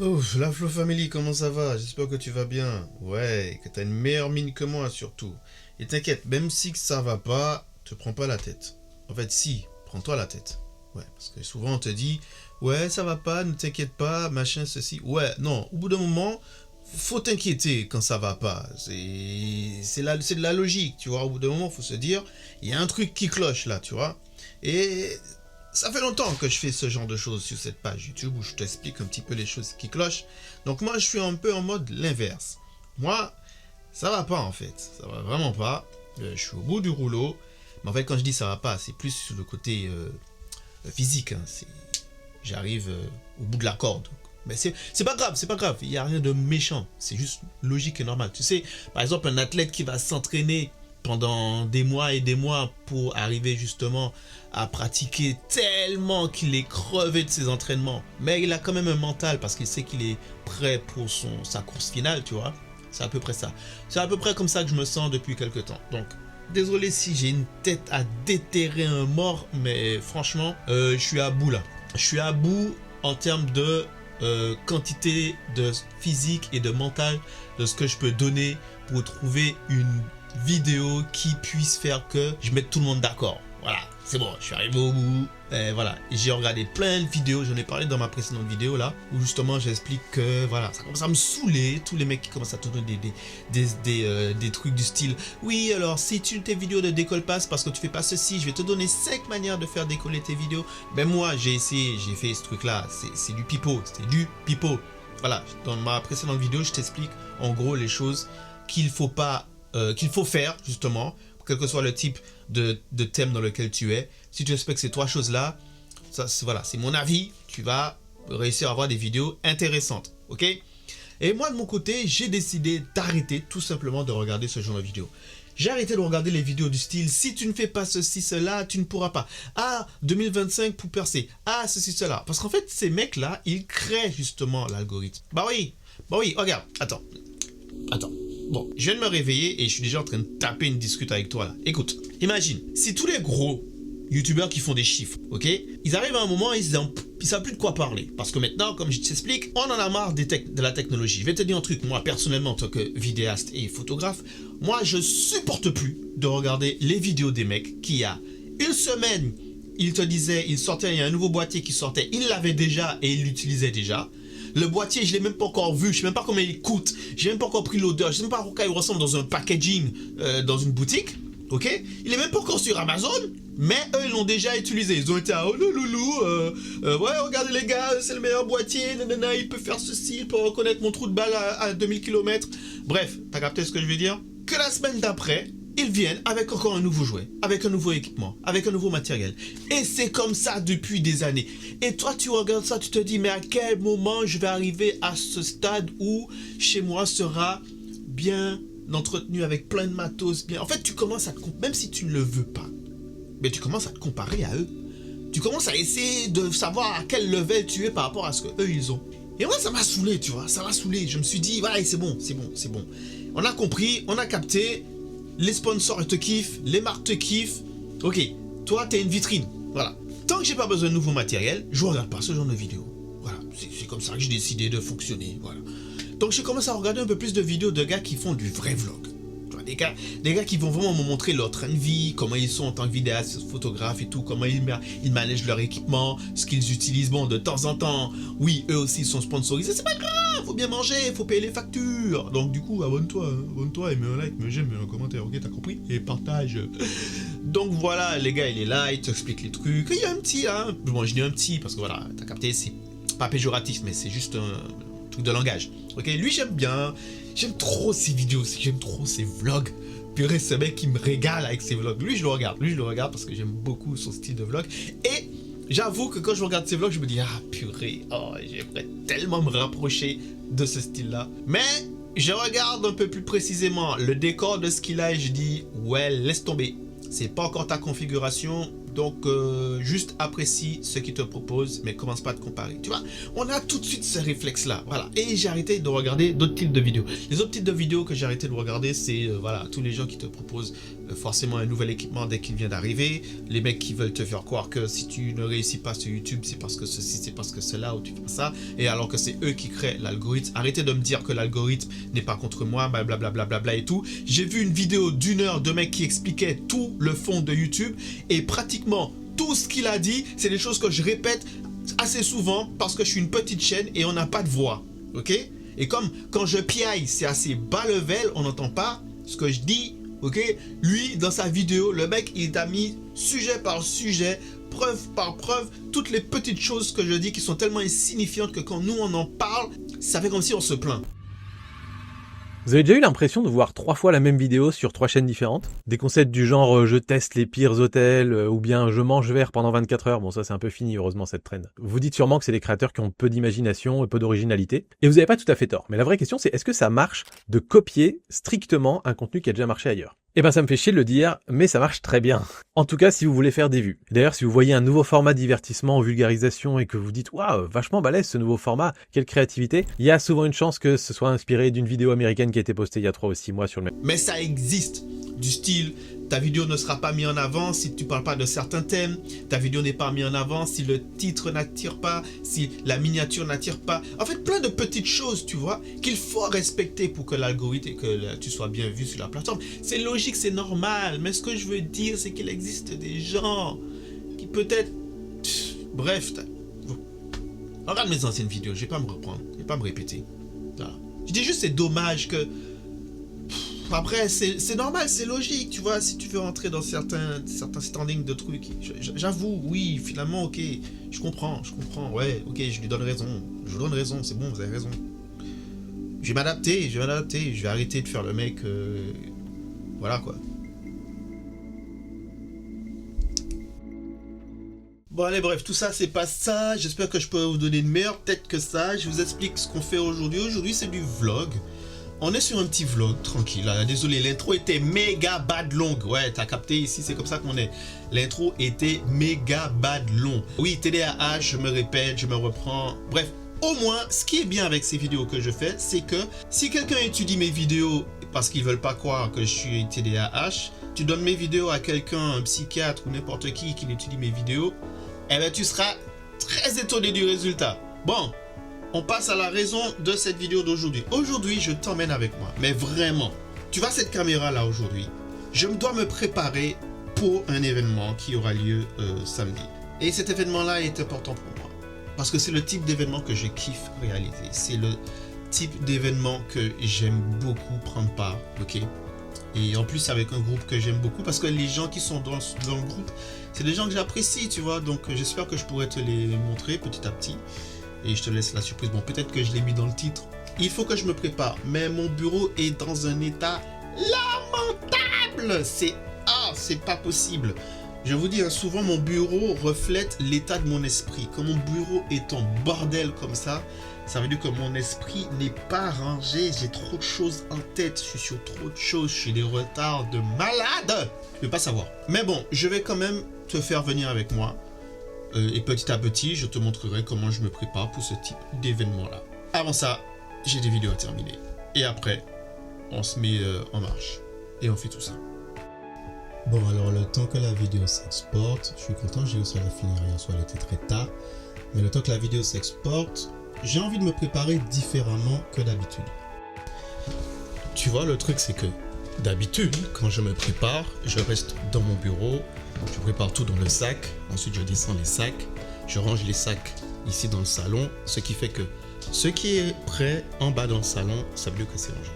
Oh, la Flo Family, comment ça va? J'espère que tu vas bien. Ouais, que t'as une meilleure mine que moi surtout. Et t'inquiète, même si que ça va pas, te prends pas la tête. En fait, si, prends-toi la tête. Ouais, parce que souvent on te dit, ouais, ça va pas, ne t'inquiète pas, machin, ceci. Ouais, non, au bout d'un moment, faut t'inquiéter quand ça va pas. C'est de la logique, tu vois. Au bout d'un moment, faut se dire, il y a un truc qui cloche là, tu vois. Et ça fait longtemps que je fais ce genre de choses sur cette page YouTube où je t'explique un petit peu les choses qui clochent. Donc moi, je suis un peu en mode l'inverse. Moi, ça va pas en fait. Ça va vraiment pas. Je suis au bout du rouleau. Mais en fait, quand je dis ça va pas, c'est plus sur le côté physique. Hein. J'arrive au bout de la corde. Mais c'est pas grave, c'est pas grave. Il n'y a rien de méchant. C'est juste logique et normal. Tu sais, par exemple, un athlète qui va s'entraîner pendant des mois et des mois pour arriver justement à pratiquer tellement qu'il est crevé de ses entraînements. Mais il a quand même un mental parce qu'il sait qu'il est prêt pour sa course finale, tu vois. C'est à peu près ça. C'est à peu près comme ça que je me sens depuis quelques temps. Donc, désolé si j'ai une tête à déterrer un mort, mais franchement, je suis à bout là. Je suis à bout en termes de quantité de physique et de mental de ce que je peux donner pour trouver une vidéo qui puisse faire que je mette tout le monde d'accord. Voilà, c'est bon, je suis arrivé au bout. Voilà, j'ai regardé plein de vidéos, j'en ai parlé dans ma précédente vidéo là, où justement j'explique que voilà, ça commence à me saouler, tous les mecs qui commencent à te donner des trucs du style, oui alors si tes vidéos ne décollent pas, c'est parce que tu fais pas ceci, je vais te donner 5 manières de faire décoller tes vidéos. Ben moi j'ai essayé, j'ai fait ce truc là, c'est du pipeau, c'était du pipeau. Voilà, dans ma précédente vidéo je t'explique en gros les choses qu'il faut pas qu'il faut faire justement, quel que soit le type de thème dans lequel tu es. Si tu respectes ces 3 choses-là, voilà, c'est mon avis, tu vas réussir à avoir des vidéos intéressantes, ok? Et moi, de mon côté, j'ai décidé d'arrêter tout simplement de regarder ce genre de vidéos. J'ai arrêté de regarder les vidéos du style, si tu ne fais pas ceci, cela, tu ne pourras pas. Ah, 2025 pour percer. Ah, ceci, cela. Parce qu'en fait, ces mecs-là, ils créent justement l'algorithme. Bah oui, regarde, attends. Bon, je viens de me réveiller et je suis déjà en train de taper une discute avec toi là. Écoute, imagine, si tous les gros youtubeurs qui font des chiffres, ok, ils arrivent à un moment, ils savent plus de quoi parler. Parce que maintenant, comme je t'explique, on en a marre de la technologie. Je vais te dire un truc, moi personnellement, en tant que vidéaste et photographe, moi je supporte plus de regarder les vidéos des mecs qui, il y a une semaine, ils te disaient, il y a un nouveau boîtier qui sortait, ils l'avaient déjà et ils l'utilisaient déjà. Le boîtier, je l'ai même pas encore vu, je sais même pas combien il coûte, j'ai même pas encore pris l'odeur, je sais même pas pourquoi il ressemble dans un packaging dans une boutique, ok? Il est même pas encore sur Amazon, mais eux ils l'ont déjà utilisé, ils ont été à oh le loulou, ouais regardez les gars, c'est le meilleur boîtier, nanana, il peut faire ceci, il peut reconnaître mon trou de balle à 2000 km. Bref, t'as capté ce que je veux dire? Que la semaine d'après, ils viennent avec encore un nouveau jouet, avec un nouveau équipement, avec un nouveau matériel. Et c'est comme ça depuis des années. Et toi, tu regardes ça, tu te dis, mais à quel moment je vais arriver à ce stade où chez moi sera bien entretenu avec plein de matos, bien. En fait, tu commences à même si tu ne le veux pas, mais tu commences à te comparer à eux. Tu commences à essayer de savoir à quel level tu es par rapport à ce que eux ils ont. Et moi, ça m'a saoulé, tu vois, ça m'a saoulé. Je me suis dit, voilà, c'est bon. On a compris, on a capté. Les sponsors te kiffent, les marques te kiffent. Ok, toi t'es une vitrine. Voilà. Tant que j'ai pas besoin de nouveau matériel, je regarde pas ce genre de vidéos. Voilà, c'est comme ça que j'ai décidé de fonctionner. Voilà. Donc j'ai commencé à regarder un peu plus de vidéos de gars qui font du vrai vlog. Des gars qui vont vraiment me montrer leur train de vie, comment ils sont en tant que vidéastes, photographes et tout, comment ils managent leur équipement, ce qu'ils utilisent. Bon, de temps en temps, oui, eux aussi sont sponsorisés, c'est pas grave, faut bien manger, faut payer les factures. Donc du coup, abonne-toi et mets un like, mets un j'aime, mets un commentaire, ok, t'as compris? Et partage. Donc voilà, les gars, il est là, il t'explique les trucs. Il y a un petit, hein. Bon, je dis un petit, parce que voilà, t'as capté, c'est pas péjoratif, mais c'est juste un truc de langage. Ok, lui j'aime bien. J'aime trop ses vidéos, j'aime trop ses vlogs. Purée, ce mec qui me régale avec ses vlogs. Lui, je le regarde parce que j'aime beaucoup son style de vlog. Et j'avoue que quand je regarde ses vlogs, je me dis, ah purée, oh, j'aimerais tellement me rapprocher de ce style-là. Mais je regarde un peu plus précisément le décor de ce qu'il a et je dis, ouais, laisse tomber. C'est pas encore ta configuration, Donc, juste apprécie ce qu'il te propose, mais commence pas à te comparer. Tu vois, on a tout de suite ce réflexe-là. Voilà. Et j'ai arrêté de regarder d'autres types de vidéos. Les autres types de vidéos que j'ai arrêté de regarder, c'est voilà, tous les gens qui te proposent forcément un nouvel équipement dès qu'il vient d'arriver. Les mecs qui veulent te faire croire que si tu ne réussis pas sur YouTube, c'est parce que ceci, c'est parce que cela, ou tu fais ça. Et alors que c'est eux qui créent l'algorithme. Arrêtez de me dire que l'algorithme n'est pas contre moi, blablabla et tout. J'ai vu une vidéo d'1 heure de mec qui expliquait tout le fond de YouTube et pratiquement tout ce qu'il a dit, c'est des choses que je répète assez souvent parce que je suis une petite chaîne et on n'a pas de voix, ok? Et comme quand je piaille, c'est assez bas level, on n'entend pas ce que je dis, ok? Lui, dans sa vidéo, le mec, il t'a mis sujet par sujet, preuve par preuve, toutes les petites choses que je dis qui sont tellement insignifiantes que quand nous, on en parle, ça fait comme si on se plaint. Vous avez déjà eu l'impression de voir 3 fois la même vidéo sur 3 chaînes différentes? Des concepts du genre je teste les pires hôtels ou bien je mange vert pendant 24 heures. Bon, ça c'est un peu fini, heureusement, cette trend. Vous dites sûrement que c'est des créateurs qui ont peu d'imagination et peu d'originalité. Et vous n'avez pas tout à fait tort. Mais la vraie question, c'est est-ce que ça marche de copier strictement un contenu qui a déjà marché ailleurs? Eh ben, ça me fait chier de le dire, mais ça marche très bien. En tout cas, si vous voulez faire des vues. D'ailleurs, si vous voyez un nouveau format de divertissement en vulgarisation et que vous dites « Waouh, vachement balèze ce nouveau format, quelle créativité !» Il y a souvent une chance que ce soit inspiré d'une vidéo américaine qui a été postée il y a 3 ou 6 mois sur le même. Mais ça existe, du style, ta vidéo ne sera pas mise en avant si tu ne parles pas de certains thèmes, ta vidéo n'est pas mise en avant si le titre n'attire pas, si la miniature n'attire pas. En fait, plein de petites choses, tu vois, qu'il faut respecter pour que l'algorithme et que tu sois bien vu sur la plateforme. C'est logique, c'est normal, mais ce que je veux dire, c'est qu'il existe des gens qui peut-être... Bref, regarde mes anciennes vidéos, je vais pas me reprendre, je vais pas me répéter. Voilà. Je dis juste, c'est dommage que... Après, c'est normal, c'est logique, tu vois, si tu veux rentrer dans certains standings de trucs. J'avoue, oui, finalement, ok, je comprends, ouais, ok, je lui donne raison, c'est bon, vous avez raison. Je vais m'adapter, je vais arrêter de faire le mec, voilà quoi. Bon allez, bref, tout ça c'est pas ça, j'espère que je peux vous donner de meilleure tête que ça. Je vous explique ce qu'on fait aujourd'hui. Aujourd'hui c'est du vlog. On est sur un petit vlog, tranquille. Là. Désolé, l'intro était méga bad longue. Ouais, t'as capté, ici, c'est comme ça qu'on est. L'intro était méga bad long. Oui, TDAH, je me répète, je me reprends. Bref, au moins, ce qui est bien avec ces vidéos que je fais, c'est que si quelqu'un étudie mes vidéos parce qu'ils veulent pas croire que je suis TDAH, tu donnes mes vidéos à quelqu'un, un psychiatre ou n'importe qui étudie mes vidéos, eh ben, tu seras très étonné du résultat. Bon. On passe à la raison de cette vidéo d'aujourd'hui. Aujourd'hui, je t'emmène avec moi. Mais vraiment, tu vois cette caméra là aujourd'hui. Je dois me préparer pour un événement qui aura lieu samedi. Et cet événement-là est important pour moi. Parce que c'est le type d'événement que je kiffe réaliser. C'est le type d'événement que j'aime beaucoup prendre part. Ok. Et en plus, avec un groupe que j'aime beaucoup. Parce que les gens qui sont dans le groupe, c'est des gens que j'apprécie, tu vois. Donc, j'espère que je pourrai te les montrer petit à petit. Et je te laisse la surprise. Bon, peut-être que je l'ai mis dans le titre. Il faut que je me prépare. Mais mon bureau est dans un état lamentable. C'est pas possible. Je vous dis, hein, souvent mon bureau reflète l'état de mon esprit. Quand mon bureau est en bordel comme ça veut dire que mon esprit n'est pas rangé. J'ai trop de choses en tête. Je suis sur trop de choses. Je suis des retards de malade. Je ne veux pas savoir. Mais bon, je vais quand même te faire venir avec moi. Et petit à petit, je te montrerai comment je me prépare pour ce type d'événement-là. Avant ça, j'ai des vidéos à terminer. Et après, on se met en marche. Et on fait tout ça. Bon, alors le temps que la vidéo s'exporte, je suis content, j'ai réussi à la finir hier soir, elle était très tard. Mais le temps que la vidéo s'exporte, j'ai envie de me préparer différemment que d'habitude. Tu vois, le truc, c'est que d'habitude, quand je me prépare, je reste dans mon bureau. Je prépare tout dans le sac, ensuite je descends les sacs, je range les sacs ici dans le salon, ce qui fait que ce qui est prêt en bas dans le salon, ça veut dire que c'est rangé.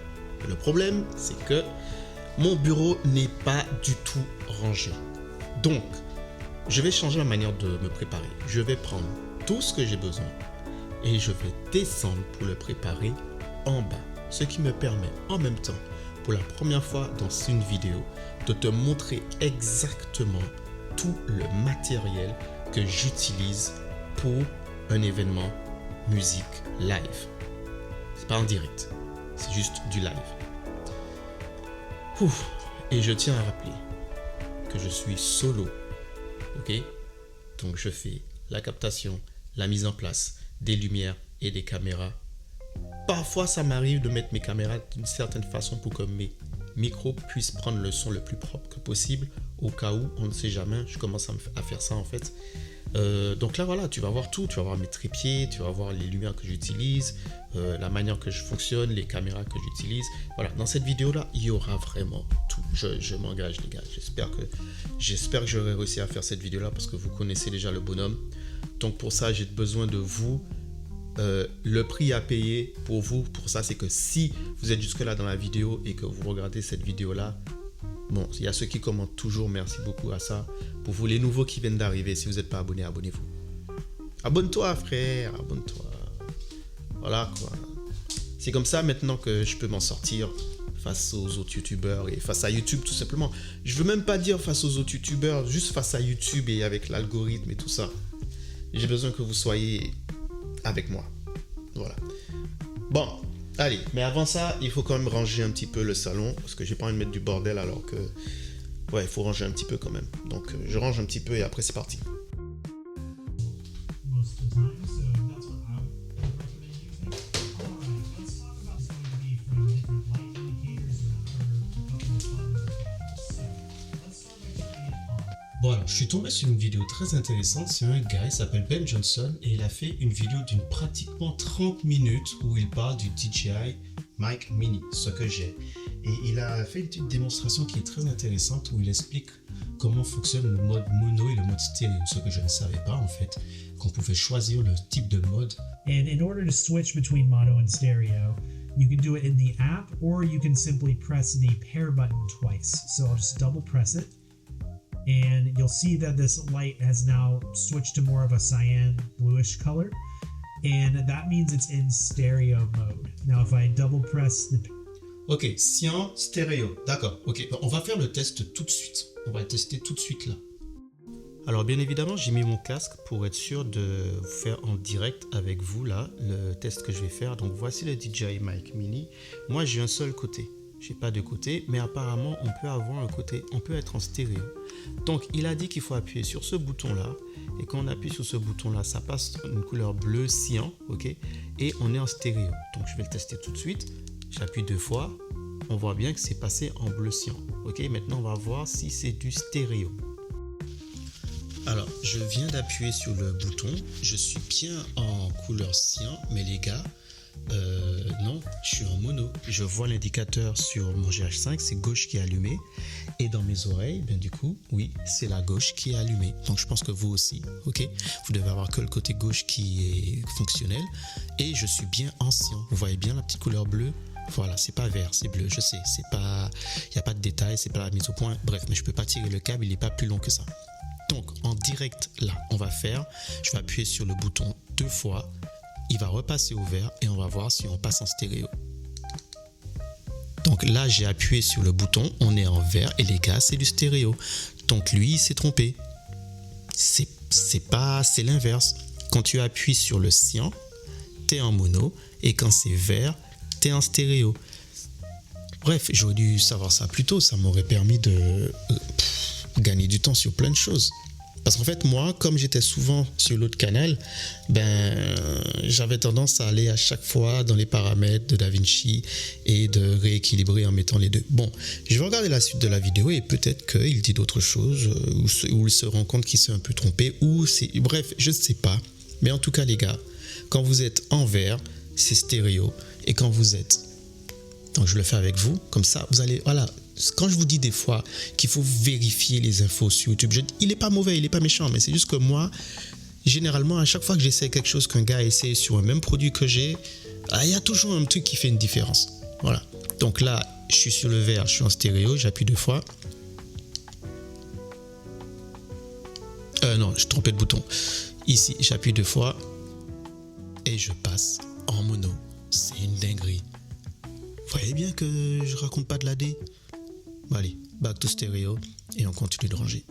Le problème, c'est que mon bureau n'est pas du tout rangé. Donc, je vais changer ma manière de me préparer. Je vais prendre tout ce que j'ai besoin et je vais descendre pour le préparer en bas. Ce qui me permet en même temps, pour la première fois dans une vidéo, de te montrer exactement tout le matériel que j'utilise pour un événement musique live. C'est pas en direct, c'est juste du live. Et je tiens à rappeler que je suis solo ok? Donc je fais la captation, la mise en place des lumières et des caméras. Parfois ça m'arrive de mettre mes caméras d'une certaine façon pour que mes micros puissent prendre le son le plus propre que possible, au cas où, on ne sait jamais, je commence à faire ça en fait. Donc là voilà, tu vas voir tout, tu vas voir mes trépieds, tu vas voir les lumières que j'utilise, la manière que je fonctionne, les caméras que j'utilise. Voilà, dans cette vidéo là, il y aura vraiment tout. Je m'engage les gars, j'espère que j'aurai réussi à faire cette vidéo là parce que vous connaissez déjà le bonhomme. Donc pour ça, j'ai besoin de vous. Le prix à payer pour vous, pour ça, c'est que si vous êtes jusque là dans la vidéo et que vous regardez cette vidéo là, bon, il y a ceux qui commentent toujours, merci beaucoup à ça. Pour vous, les nouveaux qui viennent d'arriver, si vous n'êtes pas abonné, abonnez-vous. Abonne-toi frère, abonne-toi. Voilà quoi. C'est comme ça maintenant que je peux m'en sortir face aux autres youtubeurs et face à YouTube tout simplement. Je veux même pas dire face aux autres youtubeurs, juste face à YouTube et avec l'algorithme et tout ça. J'ai besoin que vous soyez avec moi. Voilà. Bon, allez, mais avant ça, il faut quand même ranger un petit peu le salon parce que j'ai pas envie de mettre du bordel alors que ouais, il faut ranger un petit peu quand même. Donc je range un petit peu et après c'est parti. Bon alors, je suis tombé sur une vidéo très intéressante, c'est un gars, il s'appelle Ben Johnson et il a fait une vidéo d'une pratiquement 30 minutes où il parle du DJI Mic Mini, ce que j'ai. Et il a fait une petite démonstration qui est très intéressante où il explique comment fonctionne le mode mono et le mode stéréo, ce que je ne savais pas en fait, qu'on pouvait choisir le type de mode. And in order to switch between mono and stereo, you can do it in the app or you can simply press the pair button twice. So I'll just double press it. And you'll see that this light has now switched to more of a cyan bluish color. And that means it's in stereo mode. Now if I double press the... Ok, cyan, stéréo, d'accord. Ok, on va faire le test tout de suite. On va le tester tout de suite là. Alors bien évidemment, j'ai mis mon casque pour être sûr de faire en direct avec vous là, le test que je vais faire. Donc voici le DJI Mic Mini. Moi j'ai un seul côté. J'ai pas de côté, mais apparemment on peut avoir un côté, on peut être en stéréo. Donc il a dit qu'il faut appuyer sur ce bouton là, et quand on appuie sur ce bouton là, ça passe une couleur bleu cyan, ok, et on est en stéréo. Donc je vais le tester tout de suite. J'appuie 2 fois, on voit bien que c'est passé en bleu cyan, ok. Maintenant on va voir si c'est du stéréo. Alors je viens d'appuyer sur le bouton, je suis bien en couleur cyan, mais les gars, non, je suis en mono. Je vois l'indicateur sur mon GH5, c'est gauche qui est allumé. Et dans mes oreilles, bien du coup, oui, c'est la gauche qui est allumée. Donc je pense que vous aussi, ok. Vous devez avoir que le côté gauche qui est fonctionnel. Et je suis bien en cyan. Vous voyez bien la petite couleur bleue. Voilà, c'est pas vert, c'est bleu. Je sais, c'est pas, il n'y a pas de détails, c'est pas la mise au point. Bref, mais je peux pas tirer le câble, il n'est pas plus long que ça. Donc en direct, là, on va faire. Je vais appuyer sur le bouton 2 fois. Il va repasser au vert et on va voir si on passe en stéréo. Donc là, j'ai appuyé sur le bouton, on est en vert et les gars, c'est du stéréo. Donc lui, il s'est trompé. C'est l'inverse. Quand tu appuies sur le cyan, t'es en mono et quand c'est vert, t'es en stéréo. Bref, j'aurais dû savoir ça plus tôt, ça m'aurait permis de gagner du temps sur plein de choses. Parce qu'en fait, moi, comme j'étais souvent sur l'autre canal, j'avais tendance à aller à chaque fois dans les paramètres de DaVinci et de rééquilibrer en mettant les deux. Bon, je vais regarder la suite de la vidéo et peut-être qu'il dit d'autres choses ou il se rend compte qu'il s'est un peu trompé bref, je ne sais pas. Mais en tout cas, les gars, quand vous êtes en vert, c'est stéréo. Et quand vous êtes... Donc, je le fais avec vous. Comme ça, vous allez... Voilà. Quand je vous dis des fois qu'il faut vérifier les infos sur YouTube, il n'est pas mauvais, il n'est pas méchant, mais c'est juste que moi, généralement, à chaque fois que j'essaie quelque chose qu'un gars essaie sur un même produit que j'ai, il y a toujours un truc qui fait une différence. Voilà. Donc là, je suis sur le vert, je suis en stéréo, j'appuie 2 fois. Non, je trompais de bouton. Ici, j'appuie 2 fois et je passe en mono. C'est une dinguerie. Vous voyez bien que je raconte pas de la D. Allez, back to stéréo et on continue de ranger.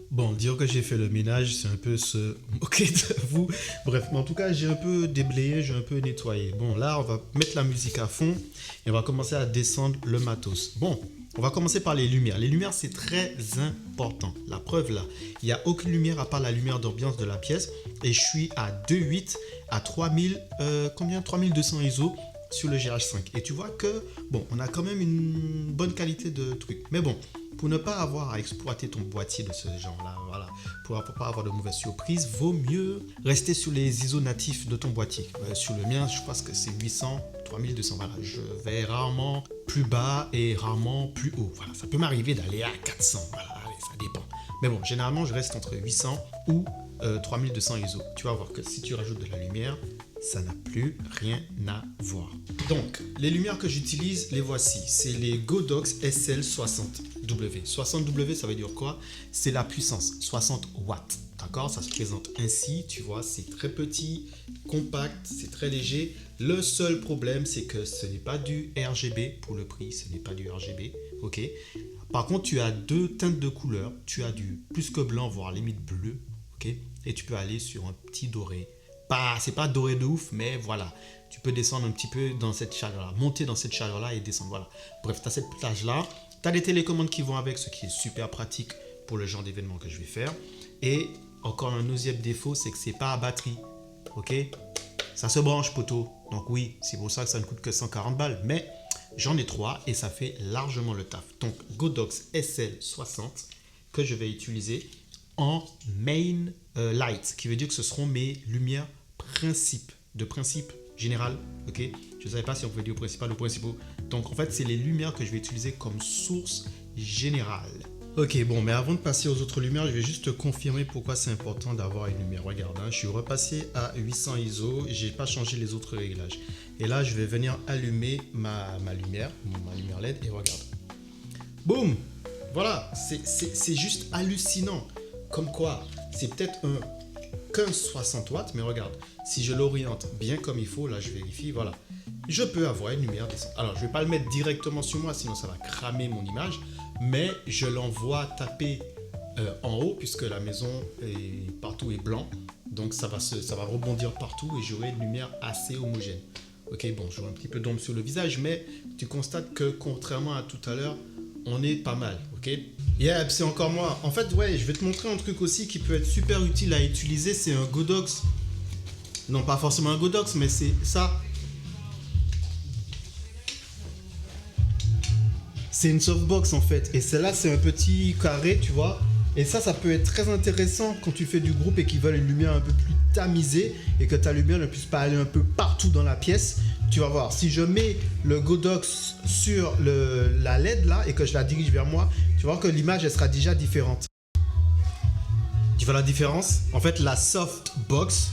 Bon, dire que j'ai fait le ménage, c'est un peu se moquer de vous. Bref, mais en tout cas, j'ai un peu déblayé, j'ai un peu nettoyé. Bon, là, on va mettre la musique à fond et on va commencer à descendre le matos. Bon, On va commencer par les lumières. Les lumières, c'est très important. La preuve là, il n'y a aucune lumière à part la lumière d'ambiance de la pièce. Et je suis à 2.8 à 3200 ISO sur le GH5. Et tu vois que, bon, on a quand même une bonne qualité de truc. Mais bon, pour ne pas avoir à exploiter ton boîtier de ce genre-là, voilà, pour ne pas avoir de mauvaises surprises, vaut mieux rester sur les ISO natifs de ton boîtier. Sur le mien, je pense que c'est 800, 3200. Voilà, je vais rarement plus bas et rarement plus haut. Voilà, ça peut m'arriver d'aller à 400. Voilà, allez, ça dépend. Mais bon, généralement, je reste entre 800 ou 3200 ISO. Tu vas voir que si tu rajoutes de la lumière, ça n'a plus rien à voir. Donc, les lumières que j'utilise, les voici. C'est les Godox SL60W. 60W, ça veut dire quoi? C'est la puissance, 60 watts. D'accord? Ça se présente ainsi, tu vois, c'est très petit, compact, c'est très léger. Le seul problème, c'est que ce n'est pas du RGB pour le prix, ce n'est pas du RGB, ok? Par contre, tu as deux teintes de couleurs. Tu as du plus que blanc, voire limite bleu, ok? Et tu peux aller sur un petit doré. C'est pas doré de ouf, mais voilà. Tu peux descendre un petit peu dans cette chaleur-là, monter dans cette chaleur-là et descendre, voilà. Bref, tu as cette plage-là. Tu as les télécommandes qui vont avec, ce qui est super pratique pour le genre d'événement que je vais faire. Et encore un deuxième défaut, c'est que c'est pas à batterie, ok? Ça se branche, poteau. Donc oui, c'est pour ça que ça ne coûte que 140 balles. Mais j'en ai 3 et ça fait largement le taf. Donc Godox SL60 que je vais utiliser en main light, qui veut dire que ce seront mes lumières de principe général, ok? Je ne savais pas si on pouvait dire principal ou principaux. Donc en fait, c'est les lumières que je vais utiliser comme source générale. Ok, bon, mais avant de passer aux autres lumières, je vais juste te confirmer pourquoi c'est important d'avoir une lumière. Regarde, hein, je suis repassé à 800 ISO, j'ai pas changé les autres réglages. Et là, je vais venir allumer ma lumière LED et regarde. Boum! Voilà, c'est juste hallucinant. Comme quoi, c'est peut-être un 15-60 watts, mais regarde, si je l'oriente bien comme il faut, là je vérifie, voilà, je peux avoir une lumière décente. Alors, je ne vais pas le mettre directement sur moi, sinon ça va cramer mon image, mais je l'envoie taper en haut, puisque la maison partout est blanc, donc ça va rebondir partout et j'aurai une lumière assez homogène. Ok, bon, j'aurai un petit peu d'ombre sur le visage, mais tu constates que contrairement à tout à l'heure, on est pas mal, ok? Yeah, c'est encore moi. En fait, ouais, je vais te montrer un truc aussi qui peut être super utile à utiliser. C'est un Godox. Non, pas forcément un Godox, mais c'est ça. C'est une softbox en fait. Et celle-là, c'est un petit carré, tu vois. Et ça peut être très intéressant quand tu fais du groupe et qu'ils veulent une lumière un peu plus tamisée et que ta lumière ne puisse pas aller un peu partout dans la pièce. Tu vas voir, si je mets le Godox sur la LED là et que je la dirige vers moi, tu vas voir que l'image elle sera déjà différente. Tu vois la différence? En fait, la softbox,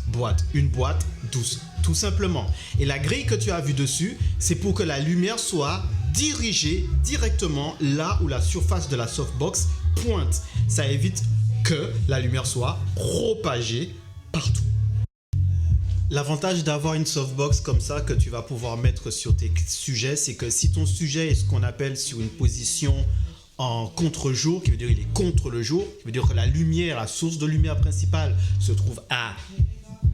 boîte, une boîte douce, tout simplement. Et la grille que tu as vue dessus, c'est pour que la lumière soit dirigée directement là où la surface de la softbox pointe. Ça évite que la lumière soit propagée partout. L'avantage d'avoir une softbox comme ça que tu vas pouvoir mettre sur tes sujets, c'est que si ton sujet est ce qu'on appelle sur une position en contre-jour, qui veut dire il est contre le jour, qui veut dire que la lumière, la source de lumière principale se trouve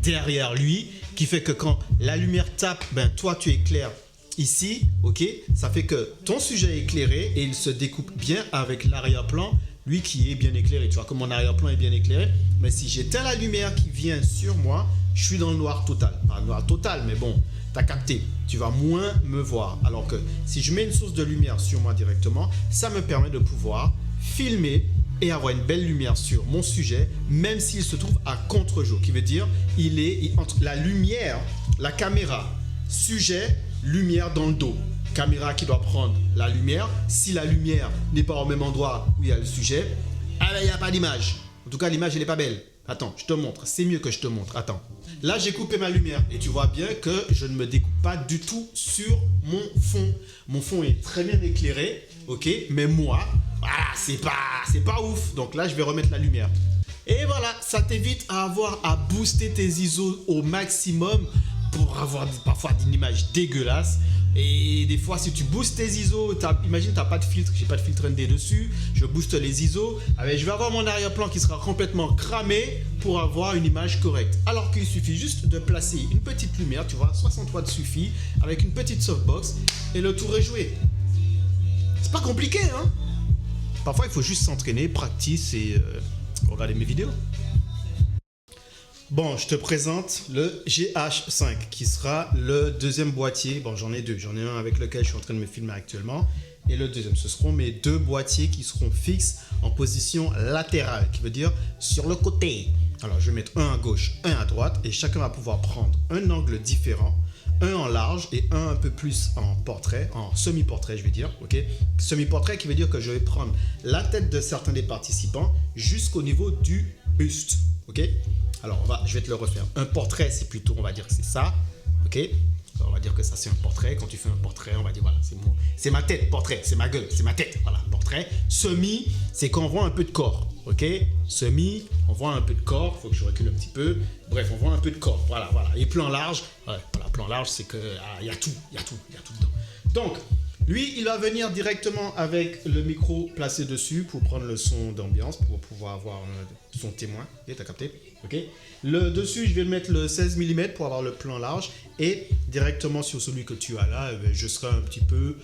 derrière lui, qui fait que quand la lumière tape, ben toi tu éclaires ici, ok? Ça fait que ton sujet est éclairé et il se découpe bien avec l'arrière-plan, lui qui est bien éclairé. Tu vois comme mon arrière-plan est bien éclairé, mais si j'éteins la lumière qui vient sur moi, je suis dans le noir total. Pas noir total, mais bon, tu as capté. Tu vas moins me voir. Alors que si je mets une source de lumière sur moi directement, ça me permet de pouvoir filmer et avoir une belle lumière sur mon sujet, même s'il se trouve à contre-jour. Qui veut dire, il est entre la lumière, la caméra, sujet, lumière dans le dos. Caméra qui doit prendre la lumière. Si la lumière n'est pas au même endroit où il y a le sujet, il n'y a pas d'image. En tout cas, l'image, elle n'est pas belle. Attends, je te montre. C'est mieux que je te montre. Attends. Là, j'ai coupé ma lumière et tu vois bien que je ne me découpe pas du tout sur mon fond. Mon fond est très bien éclairé, ok? Mais moi, voilà, c'est pas ouf. Donc là, je vais remettre la lumière. Et voilà, ça t'évite à avoir à booster tes ISO au maximum pour avoir parfois une image dégueulasse. Et des fois, si tu boostes tes ISO, imagine, tu n'as pas de filtre, j'ai pas de filtre ND dessus, je booste les ISO, je vais avoir mon arrière-plan qui sera complètement cramé pour avoir une image correcte. Alors qu'il suffit juste de placer une petite lumière, tu vois, 60 watts suffit, avec une petite softbox, et le tour est joué. C'est pas compliqué, hein. Parfois, il faut juste s'entraîner, practice et regarder mes vidéos. Bon, je te présente le GH5 qui sera le deuxième boîtier. Bon, j'en ai deux. J'en ai un avec lequel je suis en train de me filmer actuellement. Et le deuxième, ce seront mes deux boîtiers qui seront fixes en position latérale, qui veut dire sur le côté. Alors, je vais mettre un à gauche, un à droite et chacun va pouvoir prendre un angle différent. Un en large et un peu plus en portrait, en semi-portrait je vais dire, ok. Semi-portrait qui veut dire que je vais prendre la tête de certains des participants jusqu'au niveau du buste, ok. Alors je vais te le refaire. Un portrait c'est plutôt, on va dire que c'est ça, ok. Alors, on va dire que ça c'est un portrait. Quand tu fais un portrait, on va dire voilà, c'est ma tête, portrait, c'est ma gueule, c'est ma tête, voilà, portrait. Semi, c'est quand on voit un peu de corps, ok. Semi, on voit un peu de corps, il faut que je recule un petit peu. Bref, on voit un peu de corps, voilà. Et plan large, voilà, plan large, c'est que y a tout dedans. Donc, lui, il va venir directement avec le micro placé dessus pour prendre le son d'ambiance, pour pouvoir avoir son témoin. Et t'as capté? Ok. Le dessus, je vais mettre le 16 mm pour avoir le plan large. Et directement sur celui que tu as là, je serai un petit peu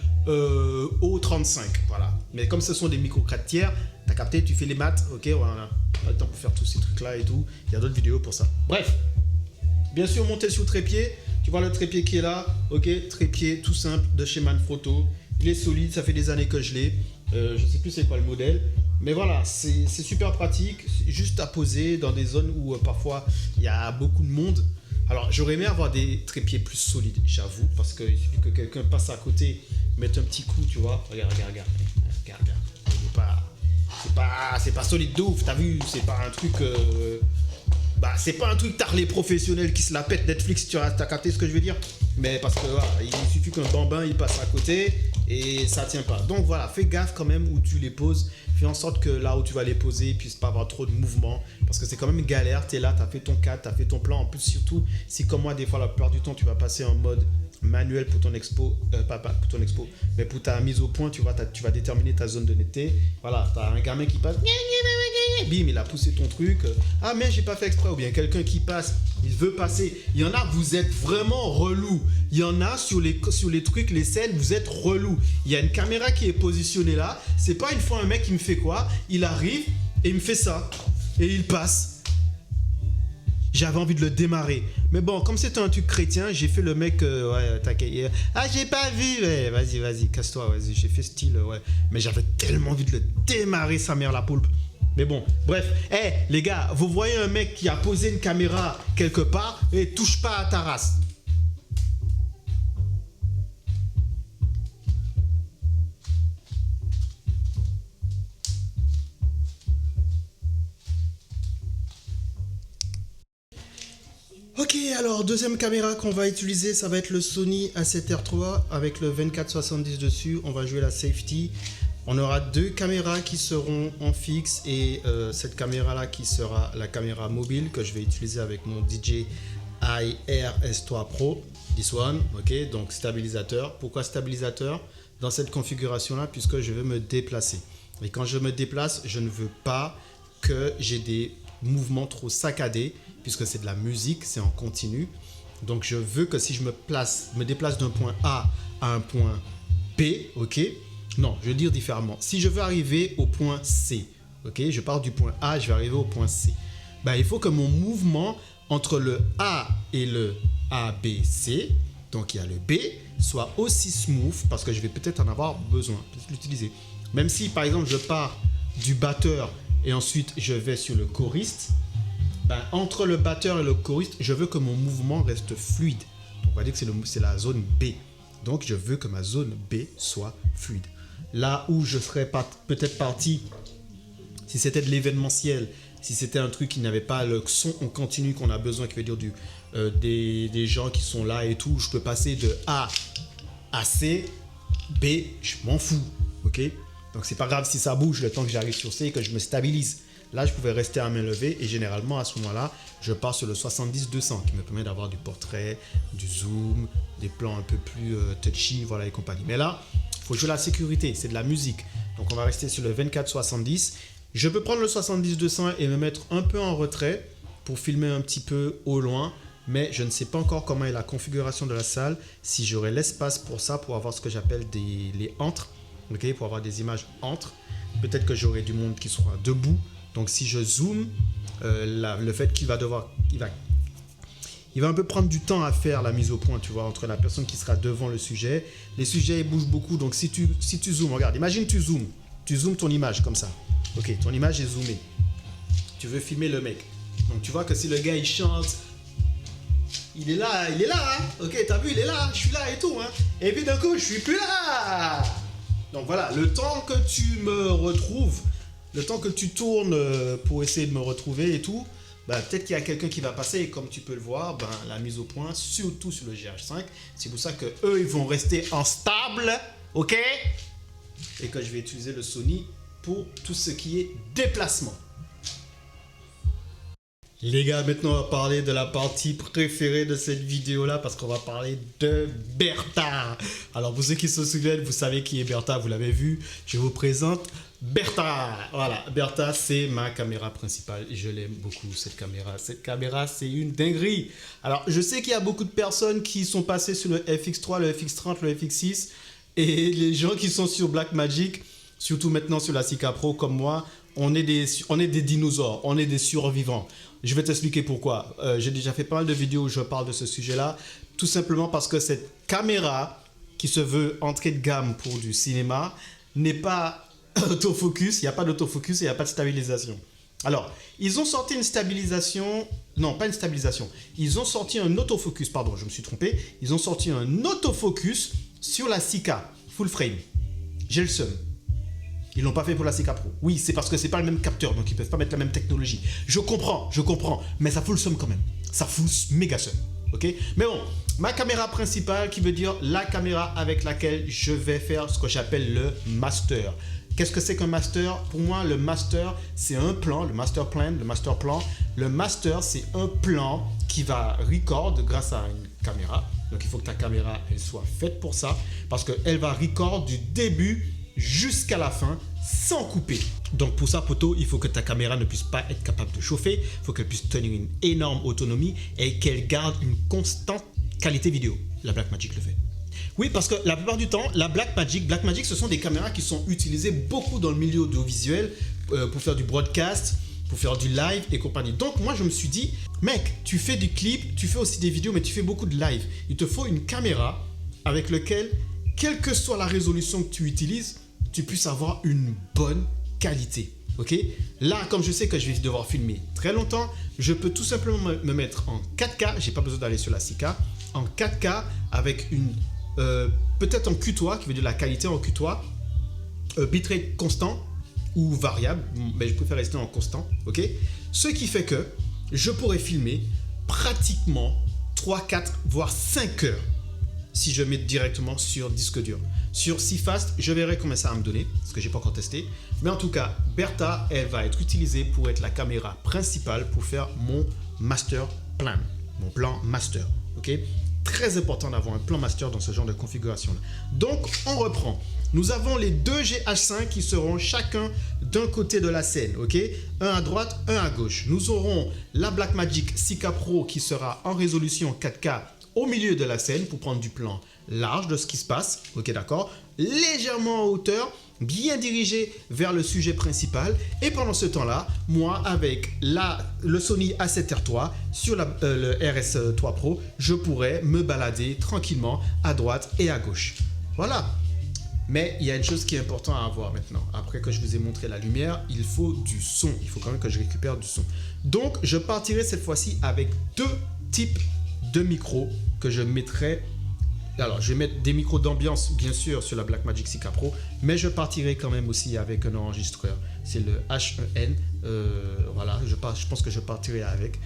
au 35. Voilà. Mais comme ce sont des micros 4 tiers, t'as capté, tu fais les maths. Ok, voilà. Pas le temps pour faire tous ces trucs-là et tout. Il y a d'autres vidéos pour ça. Bref. Bien sûr, monter sur le trépied. Tu vois le trépied qui est là. Ok, trépied tout simple de chez Manfrotto. Il est solide, ça fait des années que je l'ai. Je ne sais plus c'est quoi le modèle. Mais voilà, c'est super pratique. Juste à poser dans des zones où parfois il y a beaucoup de monde. Alors, j'aurais aimé avoir des trépieds plus solides, j'avoue. Parce qu'il suffit que quelqu'un passe à côté, mette un petit coup, tu vois. Regarde. C'est pas solide de ouf, t'as vu? C'est pas un truc... c'est pas un truc tarlé professionnel qui se la pète Netflix, tu as capté ce que je veux dire? Mais parce que voilà, il suffit qu'un bambin il passe à côté et ça tient pas. Donc voilà, fais gaffe quand même où tu les poses. Fais en sorte que là où tu vas les poser, il puisse pas avoir trop de mouvement. Parce que c'est quand même une galère. Tu es là, tu as fait ton cadre, tu as fait ton plan. En plus, surtout, si comme moi, des fois, la plupart du temps, tu vas passer en mode manuel pour ton expo, pas pour ton expo, mais pour ta mise au point, tu vas déterminer ta zone de netteté. Voilà, tu as un gamin qui passe, bim, il a poussé ton truc. Ah, mais j'ai pas fait exprès. Ou bien quelqu'un qui passe, il veut passer. Il y en a, vous êtes vraiment relou. Il y en a sur les trucs, les scènes, vous êtes relou. Il y a une caméra qui est positionnée là. C'est pas une fois un mec qui me fait quoi? Il arrive et il me fait ça. Et il passe. J'avais envie de le démarrer. Mais bon, comme c'était un truc chrétien, j'ai fait le mec, ouais, t'inquiète. Ah, j'ai pas vu, ouais, vas-y, casse-toi, vas-y, j'ai fait style, ouais. Mais j'avais tellement envie de le démarrer, sa mère, la poulpe. Mais bon, bref. Les gars, vous voyez un mec qui a posé une caméra quelque part et touche pas à ta race. Ok, alors deuxième caméra qu'on va utiliser, ça va être le Sony A7R3 avec le 24-70 dessus. On va jouer la safety. On aura deux caméras qui seront en fixe et cette caméra-là qui sera la caméra mobile que je vais utiliser avec mon DJI Air S3 Pro. This one, ok, donc stabilisateur. Pourquoi stabilisateur? Dans cette configuration-là, puisque je veux me déplacer. Et quand je me déplace, je ne veux pas que j'ai des mouvements trop saccadés, puisque c'est de la musique, c'est en continu. Donc je veux que si je me déplace d'un point A à un point B, ok. Non, je vais dire différemment. Si je veux arriver au point C, ok, je pars du point A, je vais arriver au point C. Ben, il faut que mon mouvement entre le A et le ABC, donc il y a le B, soit aussi smooth, parce que je vais peut-être en avoir besoin, peut-être l'utiliser. Même si, par exemple, je pars du batteur et ensuite je vais sur le choriste, ben, entre le batteur et le choriste, je veux que mon mouvement reste fluide. Donc, on va dire que c'est la zone B. Donc, je veux que ma zone B soit fluide. Là où je serais peut-être parti, si c'était de l'événementiel, si c'était un truc qui n'avait pas le son en continu qu'on a besoin, qui veut dire des gens qui sont là et tout, je peux passer de A à C, B, je m'en fous, ok? Donc, c'est pas grave si ça bouge le temps que j'arrive sur C et que je me stabilise. Là, je pouvais rester à main levée et généralement, à ce moment-là, je pars sur le 70-200 qui me permet d'avoir du portrait, du zoom, des plans un peu plus touchy, voilà et compagnie. Mais là, il faut jouer la sécurité, c'est de la musique. Donc, on va rester sur le 24-70. Je peux prendre le 70-200 et me mettre un peu en retrait pour filmer un petit peu au loin. Mais je ne sais pas encore comment est la configuration de la salle, si j'aurai l'espace pour ça, pour avoir ce que j'appelle les antres. ok, pour avoir des images entre. Peut-être que j'aurai du monde qui sera debout. Donc si je zoome, le fait qu'il va devoir... Il va un peu prendre du temps à faire la mise au point, tu vois, entre la personne qui sera devant le sujet. Les sujets, ils bougent beaucoup. Donc si tu zoomes, regarde, imagine tu zoomes ton image comme ça. Ok, ton image est zoomée. Tu veux filmer le mec. Donc tu vois que si le gars, il chante... Il est là, hein. Ok, t'as vu, il est là, je suis là et tout, hein. Et puis d'un coup, je suis plus là. Donc voilà, le temps que tu me retrouves, le temps que tu tournes pour essayer de me retrouver et tout, bah, peut-être qu'il y a quelqu'un qui va passer et comme tu peux le voir, ben, la mise au point, surtout sur le GH5, c'est pour ça que eux ils vont rester en stable, ok? Et que je vais utiliser le Sony pour tout ce qui est déplacement. Les gars, maintenant on va parler de la partie préférée de cette vidéo là parce qu'on va parler de Bertha. Alors pour ceux qui se souviennent, vous savez qui est Bertha, vous l'avez vu, je vous présente Bertha. Voilà, Bertha c'est ma caméra principale et je l'aime beaucoup cette caméra. Cette caméra c'est une dinguerie. Alors je sais qu'il y a beaucoup de personnes qui sont passées sur le FX3, le FX30, le FX6 et les gens qui sont sur Blackmagic, surtout maintenant sur la Sika Pro comme moi, on est des dinosaures, on est des survivants. Je vais t'expliquer pourquoi. J'ai déjà fait pas mal de vidéos où je parle de ce sujet-là. Tout simplement parce que cette caméra qui se veut entrée de gamme pour du cinéma n'est pas autofocus. Il n'y a pas d'autofocus et il n'y a pas de stabilisation. Alors, ils ont sorti une stabilisation... Non, pas une stabilisation. Ils ont sorti un autofocus. Pardon, je me suis trompé. Ils ont sorti un autofocus sur la Sika full frame. J'ai le seum. Ils l'ont pas fait pour la Sika Pro. Oui, c'est parce que c'est pas le même capteur, donc ils peuvent pas mettre la même technologie. Je comprends, mais ça fout le seum quand même. Ça fout méga seum, ok? Mais bon, ma caméra principale, qui veut dire la caméra avec laquelle je vais faire ce que j'appelle le master. Qu'est-ce que c'est qu'un master? Pour moi, le master, c'est un plan, le master plan. Le master, c'est un plan qui va record grâce à une caméra. Donc il faut que ta caméra, elle soit faite pour ça, parce qu'elle va record du début jusqu'à la fin sans couper. Donc pour ça, poto, il faut que ta caméra ne puisse pas être capable de chauffer, il faut qu'elle puisse tenir une énorme autonomie et qu'elle garde une constante qualité vidéo. La Blackmagic le fait. Oui, parce que la plupart du temps, la Blackmagic, ce sont des caméras qui sont utilisées beaucoup dans le milieu audiovisuel pour faire du broadcast, pour faire du live et compagnie. Donc moi je me suis dit, mec, tu fais du clip, tu fais aussi des vidéos, mais tu fais beaucoup de live. Il te faut une caméra avec laquelle, quelle que soit la résolution que tu utilises, tu puisses avoir une bonne qualité. Ok? Là, comme je sais que je vais devoir filmer très longtemps, je peux tout simplement me mettre en 4K. J'ai pas besoin d'aller sur la Sika. En 4K avec une peut-être en Q3, qui veut dire la qualité en Q3, bitrate constant ou variable, mais je préfère rester en constant. Ok? Ce qui fait que je pourrais filmer pratiquement 3, 4, voire 5 heures si je mets directement sur disque dur. Sur CFast, je verrai combien ça va me donner, parce que j'ai pas encore testé. Mais en tout cas, Bertha, elle va être utilisée pour être la caméra principale pour faire mon master plan, mon plan master. Ok? Très important d'avoir un plan master dans ce genre de configuration-là. Donc, on reprend. Nous avons les deux GH5 qui seront chacun d'un côté de la scène, ok? Un à droite, un à gauche. Nous aurons la Blackmagic Sika Pro qui sera en résolution 4K au milieu de la scène pour prendre du plan large de ce qui se passe, ok, d'accord, légèrement en hauteur, bien dirigé vers le sujet principal. Et pendant ce temps-là, moi, avec le Sony A7R3 sur le RS3 Pro, je pourrais me balader tranquillement à droite et à gauche. Voilà. Mais il y a une chose qui est importante à avoir maintenant. Après que je vous ai montré la lumière, il faut du son. Il faut quand même que je récupère du son. Donc, je partirai cette fois-ci avec deux types de micros que je mettrai. Alors, je vais mettre des micros d'ambiance, bien sûr, sur la Blackmagic Sika Pro, mais je partirai quand même aussi avec un enregistreur. C'est le H1N. Voilà, je pense que je partirai avec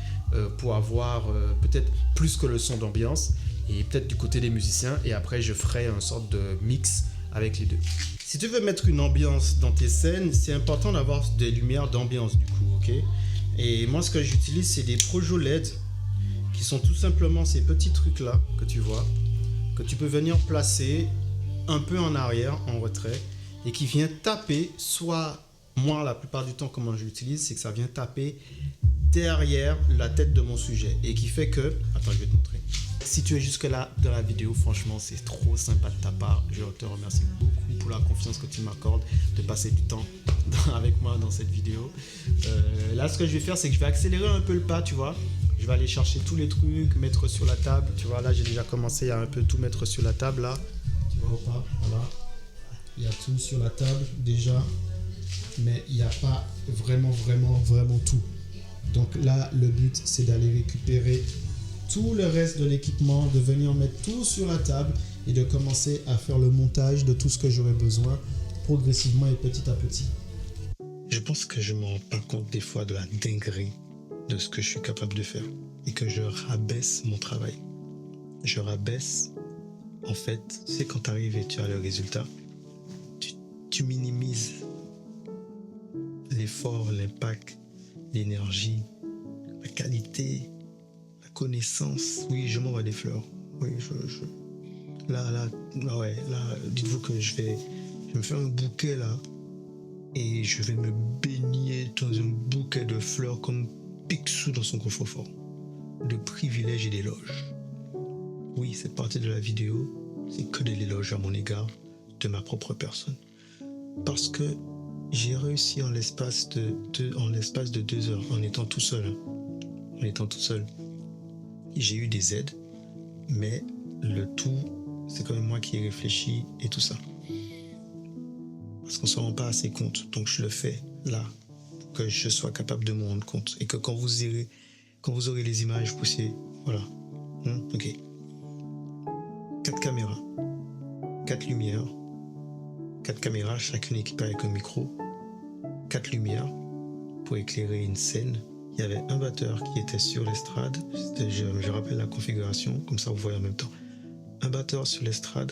pour avoir peut-être plus que le son d'ambiance et peut-être du côté des musiciens. Et après, je ferai une sorte de mix avec les deux. Si tu veux mettre une ambiance dans tes scènes, c'est important d'avoir des lumières d'ambiance du coup, ok? Et moi, ce que j'utilise, c'est des Projo LED qui sont tout simplement ces petits trucs-là que tu vois, que tu peux venir placer un peu en arrière, en retrait, et qui vient taper, soit moi la plupart du temps comment je l'utilise, c'est que ça vient taper derrière la tête de mon sujet, et qui fait que, attends je vais te montrer, si tu es jusque-là dans la vidéo, franchement, c'est trop sympa de ta part. Je te remercie beaucoup pour la confiance que tu m'accordes de passer du temps avec moi dans cette vidéo. Là, ce que je vais faire, c'est que je vais accélérer un peu le pas, tu vois. Je vais aller chercher tous les trucs, mettre sur la table. Tu vois, là, j'ai déjà commencé à un peu tout mettre sur la table, là. Tu vois ou pas? Voilà. Il y a tout sur la table, déjà. Mais il n'y a pas vraiment tout. Donc là, le but, c'est d'aller récupérer tout le reste de l'équipement, de venir mettre tout sur la table et de commencer à faire le montage de tout ce que j'aurai besoin progressivement et petit à petit. Je pense que je ne me rends pas compte des fois de la dinguerie de ce que je suis capable de faire et que je rabaisse mon travail. Je rabaisse, en fait, c'est quand tu arrives et tu as le résultat, tu minimises l'effort, l'impact, l'énergie, la qualité, la connaissance. Oui, je m'envoie des fleurs. Oui, Là, dites-vous que je vais me faire un bouquet là et je vais me baigner dans un bouquet de fleurs comme Picsou dans son coffre-fort. De privilèges et d'éloges. Oui, cette partie de la vidéo, c'est que de l'éloge à mon égard, de ma propre personne. Parce que j'ai réussi en l'espace de 2 heures, en étant tout seul. J'ai eu des aides, mais le tout, c'est quand même moi qui ai réfléchi et tout ça. Parce qu'on ne se rend pas assez compte. Donc je le fais là, pour que je sois capable de me rendre compte. Et que quand vous aurez les images, vous puissiez... Voilà. Ok. 4 caméras. 4 lumières. 4 caméras, chacune équipée avec un micro. 4 lumières pour éclairer une scène. Il y avait un batteur qui était sur l'estrade. Je rappelle la configuration, comme ça vous voyez en même temps. Un batteur sur l'estrade,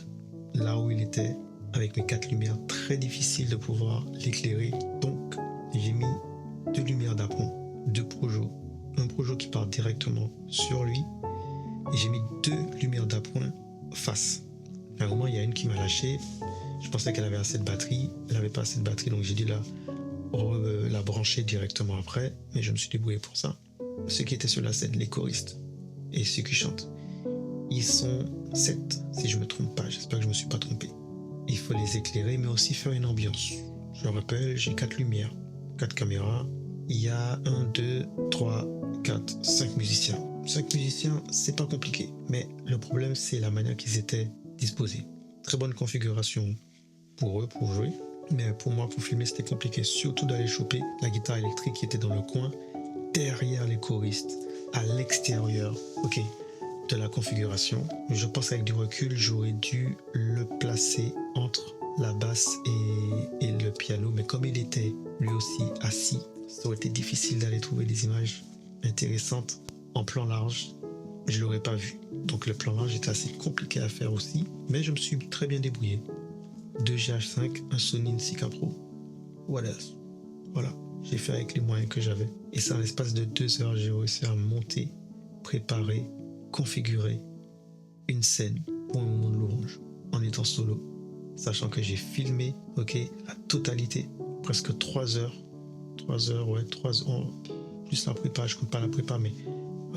là où il était, avec mes 4 lumières, très difficile de pouvoir l'éclairer. Donc, j'ai mis 2 lumières d'appoint, 2 projos. Un projo qui part directement sur lui. Et j'ai mis 2 lumières d'appoint face. À un moment, il y a une qui m'a lâché. Je pensais qu'elle avait assez de batterie. Elle n'avait pas assez de batterie, donc j'ai dû la brancher directement après. Mais je me suis débrouillé pour ça. Ceux qui étaient sur la scène, les choristes et ceux qui chantent, ils sont 7, si je ne me trompe pas. J'espère que je ne me suis pas trompé. Il faut les éclairer, mais aussi faire une ambiance. Je rappelle, j'ai 4 lumières, 4 caméras. Il y a 1, 2, 3, 4, 5 musiciens. 5 musiciens, c'est pas compliqué. Mais le problème, c'est la manière qu'ils étaient disposés. Très bonne configuration pour eux, pour jouer. Mais pour moi, pour filmer, c'était compliqué. Surtout d'aller choper la guitare électrique qui était dans le coin, derrière les choristes, à l'extérieur. Ok, de la configuration. Je pense qu'avec du recul, j'aurais dû le placer entre la basse et le piano. Mais comme il était lui aussi assis, ça aurait été difficile d'aller trouver des images intéressantes en plan large. Je ne l'aurais pas vu. Donc le plan large était assez compliqué à faire aussi. Mais je me suis très bien débrouillé. 2 GH5, un Sony Insica Pro. Voilà, j'ai fait avec les moyens que j'avais. Et ça, en l'espace de 2 heures, j'ai réussi à monter, préparer, configurer une scène pour un moment de louange en étant solo. Sachant que j'ai filmé, la totalité, presque 3 heures. 3 heures, plus la prépa, je compte pas la prépa, mais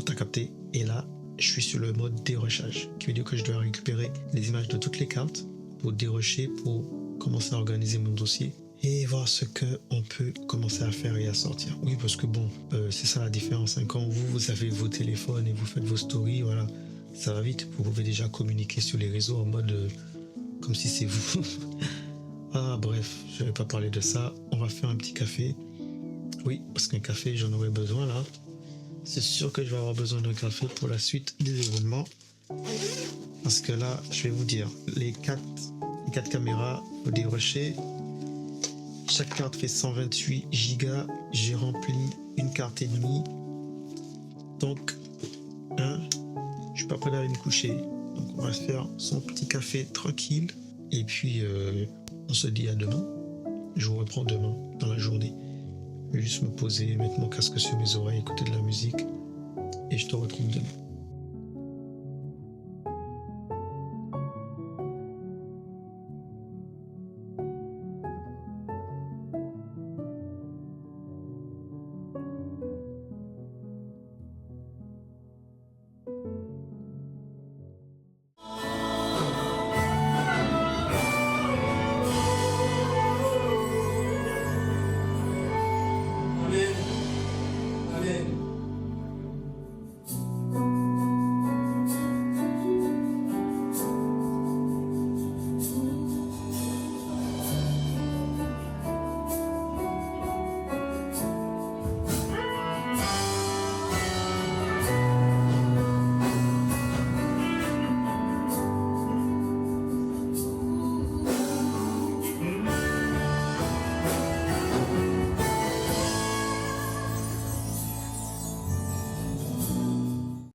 t'as capté. Et là, je suis sur le mode dérochage, qui veut dire que je dois récupérer les images de toutes les cartes pour dérocher, pour commencer à organiser mon dossier et voir ce qu'on peut commencer à faire et à sortir. Oui, parce que c'est ça la différence. Quand vous avez vos téléphones et vous faites vos stories, voilà, ça va vite. Vous pouvez déjà communiquer sur les réseaux en mode comme si c'est vous. Bref, je vais pas parler de ça. On va faire un petit café. Oui, parce qu'un café, j'en aurais besoin là. C'est sûr que je vais avoir besoin d'un café pour la suite des événements. Parce que là, je vais vous dire, les 4 caméras au dérocher, chaque carte fait 128 gigas. J'ai rempli une carte et demie. Donc, je suis pas prêt d'aller me coucher. Donc, on va se faire son petit café tranquille. Et puis, on se dit à demain. Je vous reprends demain dans la journée. Je vais juste me poser, mettre mon casque sur mes oreilles, écouter de la musique. Et je te retrouve demain.